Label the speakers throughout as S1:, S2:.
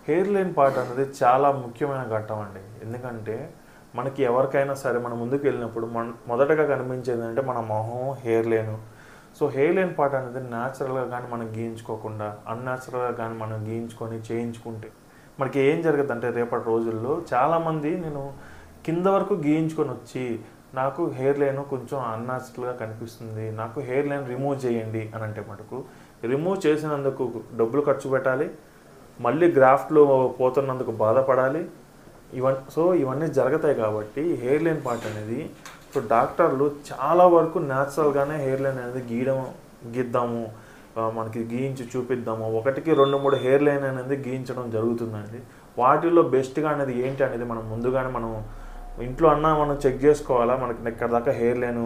S1: Hair line part అనేది చాలా ముఖ్యమైన ఘట్టం అండి. ఎందుకంటే మనకి ఎవరికైనా సరే మనం ముందుకు వెళ్ళినప్పుడు మొదటగా కనిపించేది అంటే మన మొహం, hair line. So hair line part అనేది న్యాచురల్గా కానీ మనం గీయించుకోకుండా అన్యాచురల్గా కానీ మనం గీయించుకొని చేయించుకుంటే మనకి ఏం జరుగుతుంది అంటే రేపటి రోజుల్లో చాలామంది నేను కింద వరకు గీయించుకొని వచ్చి నాకు హెయిర్ లైన్ కొంచెం అన్యాచురల్గా కనిపిస్తుంది, నాకు హెయిర్ లైన్ రిమూవ్ చేయండి అని అంటే మటుకు రిమూవ్ చేసినందుకు డబ్బులు ఖర్చు పెట్టాలి, మళ్ళీ గ్రాఫ్ట్లో పోతున్నందుకు బాధపడాలి. ఇవన్నీ జరుగుతాయి కాబట్టి హెయిర్ లైన్ పార్ట్ అనేది సో డాక్టర్లు చాలా వరకు న్యాచురల్గానే హెయిర్ లైన్ అనేది గీద్దాము, మనకి గీయించి చూపిద్దాము, 1-2-3 హెయిర్ లైన్ అనేది గీయించడం జరుగుతుందండి. వాటిల్లో బెస్ట్గా అనేది ఏంటి అనేది మనం ముందుగానే మనం ఇంట్లో మనం చెక్ చేసుకోవాలా, మనకి ఎక్కడ దాకా హెయిర్ లైన్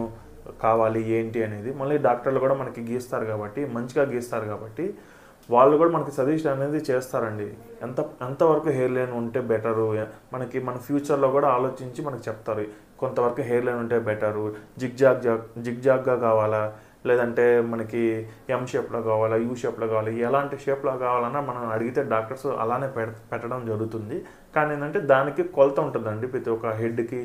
S1: కావాలి ఏంటి అనేది. మళ్ళీ డాక్టర్లు కూడా మనకి గీస్తారు కాబట్టి మంచిగా గీస్తారు కాబట్టి వాళ్ళు కూడా మనకి సజెషన్ అనేది చేస్తారండి. ఎంతవరకు హెయిర్ లైన్ ఉంటే బెటరు, మన ఫ్యూచర్లో కూడా ఆలోచించి మనకు చెప్తారు. కొంతవరకు హెయిర్ లైన్ ఉంటే బెటరు, జిగ్జాగ్గా కావాలా, లేదంటే మనకి ఎం షేప్లో కావాలా, యూ షేప్లో కావాలి, ఎలాంటి షేప్లో కావాలన్నా మనం అడిగితే డాక్టర్స్ అలానే పెట్టడం జరుగుతుంది. కానీ ఏంటంటే దానికి కొలత ఉంటుందండి. ప్రతి ఒక్క హెడ్కి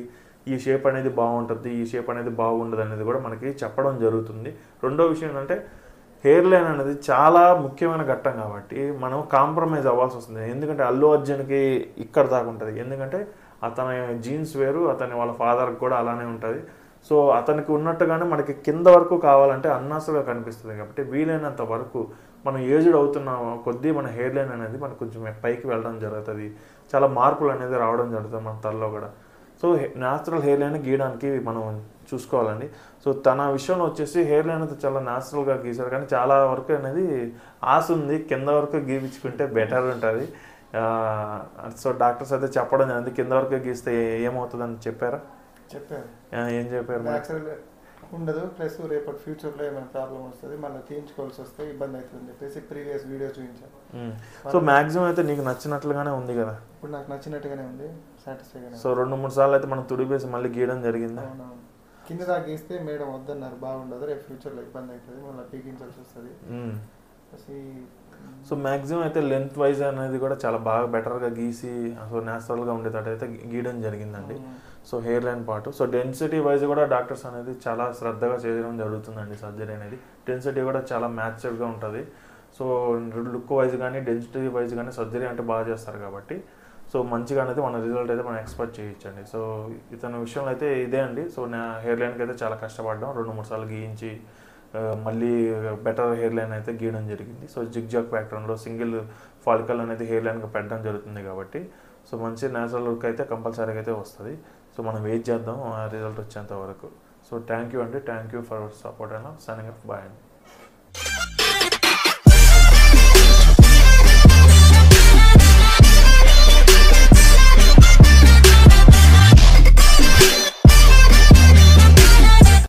S1: ఈ షేప్ అనేది బాగుంటుంది, ఈ షేప్ అనేది బాగుండదు అనేది కూడా మనకి చెప్పడం జరుగుతుంది. రెండో విషయం ఏంటంటే హెయిర్ లైన్ అనేది చాలా ముఖ్యమైన ఘట్టం కాబట్టి మనం కాంప్రమైజ్ అవ్వాల్సి వస్తుంది. ఎందుకంటే అల్లు అర్జున్కి ఇక్కడ దాకా ఉంటుంది, ఎందుకంటే అతని జీన్స్ వేరు, వాళ్ళ ఫాదర్కి కూడా అలానే ఉంటుంది. సో అతనికి ఉన్నట్టుగానే మనకి కింద వరకు కావాలంటే అన్నాసుగా కనిపిస్తుంది కాబట్టి వీలైనంత వరకు మనం ఏజ్డ్ అవుతున్న కొద్దీ మన హెయిర్ లైన్ అనేది మనకు కొంచెం పైకి వెళ్ళడం జరుగుతుంది, చాలా మార్పులు అనేది రావడం జరుగుతుంది మన తలలో కూడా. సో న్యాచురల్ హెయిర్ లైన్ గీయడానికి మనం చూసుకోవాలండి. సో తన విషయంలో వచ్చేసి హెయిర్ లైన్ అయితే చాలా న్యాచురల్గా గీశారు, కానీ చాలా వరకు అనేది ఆశ ఉంది, కింద వరకు గీపించుకుంటే బెటర్ ఉంటుంది. సో డాక్టర్స్ అయితే చెప్పడం జరిగింది కింద వరకు గీస్తే ఏమవుతుందని చెప్పారు. ఏం చెప్పారు?
S2: ఉండదు, ప్లస్ రేపటి ఫ్యూచర్లో ఏమైనా ప్రాబ్లం వస్తుంది, మళ్ళీ తీయించుకోవాల్సి వస్తే ఇబ్బంది అవుతుందని చెప్పేసి ప్రీవియస్ వీడియో చూపించాను.
S1: సో మ్యాక్సిమం అయితే నీకు నచ్చినట్లుగానే ఉంది కదా?
S2: ఇప్పుడు నాకు నచ్చినట్టుగానే ఉంది, సాటిస్ఫైగా.
S1: సో 2-3 సార్లు అయితే మనం తుడిపేసి మళ్ళీ గీయడం జరిగింది.
S2: కింద దాకా గీస్తే మేడం వద్దన్నారు, బాగుండదు, రేపు ఫ్యూచర్లో ఇబ్బంది అవుతుంది, మళ్ళీ పీకించాల్సి వస్తుంది.
S1: సో మ్యాక్సిమం అయితే లెంత్ వైజ్ అనేది కూడా చాలా బాగా బెటర్గా గీసి సో న్యాచురల్గా ఉండేటట్టు అయితే గీయడం జరిగిందండి. So hair line part. So density wise కూడా డాక్టర్స్ అనేది చాలా శ్రద్ధగా చేయడం జరుగుతుందండి. సర్జరీ అనేది డెన్సిటీ కూడా చాలా మ్యాచ్డ్గా ఉంటుంది. సో లుక్ వైజ్ కానీ డెన్సిటీ వైజ్ కానీ సర్జరీ అంటే బాగా చేస్తారు కాబట్టి సో మంచిగా అనేది మన రిజల్ట్ అయితే మనం ఎక్స్పెక్ట్ చేయొచ్చండి. సో ఇతని విషయంలో అయితే ఇదే అండి. సో నా హెయిర్ లైన్కి అయితే చాలా కష్టపడ్డాం, 2-3 సార్లు గీయించి మళ్ళీ బెటర్ హెయిర్ లైన్ అయితే గీయడం జరిగింది. సో జిగ్జాగ్ ప్యాటర్న్లో సింగిల్ ఫాలికల్ అనేది హెయిర్ లైన్గా పెట్టడం జరుగుతుంది కాబట్టి సో మంచి న్యాచురల్ లుక్ అయితే కంపల్సరీగా అయితే వస్తుంది. సో మనం వెయిట్ చేద్దాం ఆ రిజల్ట్ వచ్చేంత వరకు. సో థ్యాంక్ యూ అండి, thank you for support and signing off. Bye అండి.